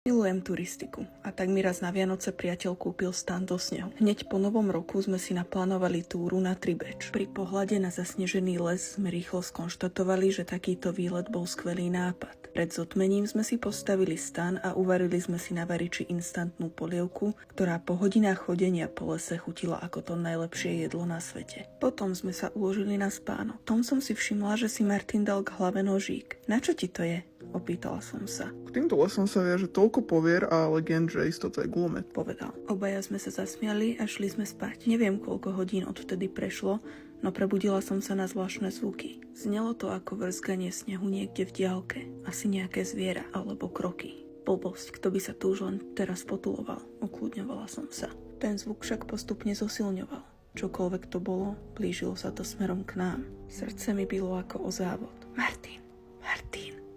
Milujem turistiku a tak mi raz na Vianoce priateľ kúpil stan do snehu. Hneď po novom roku sme si naplánovali túru na Tribeč. Pri pohľade na zasnežený les sme rýchlo skonštatovali, že takýto výlet bol skvelý nápad. Pred zotmením sme si postavili stan a uvarili sme si na variči instantnú polievku, ktorá po hodinách chodenia po lese chutila ako to najlepšie jedlo na svete. Potom sme sa uložili na spánok. Tom som si všimla, že si Martin dal k hlave nožík. Na čo ti to je? Opýtala som sa. K týmto lesom sa viaže toľko povier a legend, že isto to je gulomet, Povedal. Obaja sme sa zasmiali a šli sme spať. Neviem, koľko hodín odvtedy prešlo, no prebudila som sa na zvláštne zvuky. Znelo to ako vrzganie snehu niekde v diaľke. Asi nejaké zviera alebo kroky. Blbosť, kto by sa tu už len teraz potuloval. Ukľudňovala som sa. Ten zvuk však postupne zosilňoval. Čokoľvek to bolo, blížilo sa to smerom k nám. Srdce mi bylo ako o závod. Martin.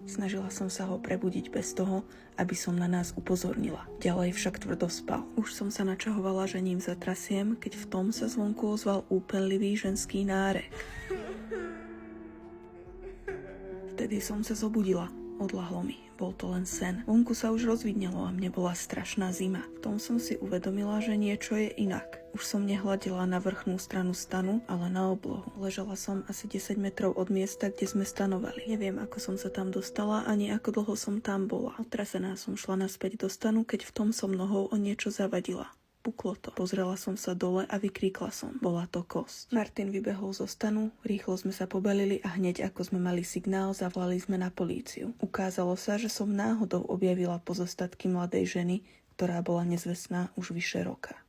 Snažila som sa ho prebudiť bez toho, aby som na nás upozornila. Ďalej však tvrdo spal. Už som sa načahovala, že ním zatrasiem, keď v tom sa zvonku ozval úpenlivý ženský nárek. Vtedy som sa zobudila. Odľahlo mi. Bol to len sen. Vonku sa už rozvidnelo a mne bola strašná zima. V tom som si uvedomila, že niečo je inak. Už som nehľadela na vrchnú stranu stanu, ale na oblohu. Ležala som asi 10 metrov od miesta, kde sme stanovali. Neviem, ako som sa tam dostala, ani ako dlho som tam bola. Otrasená som šla naspäť do stanu, keď v tom som nohou o niečo zavadila. Puklo to. Pozrela som sa dole a vykríkla som. Bola to kosť. Martin vybehol zo stanu, rýchlo sme sa pobalili a hneď ako sme mali signál, zavolali sme na políciu. Ukázalo sa, že som náhodou objavila pozostatky mladej ženy, ktorá bola nezvestná už vyše roka.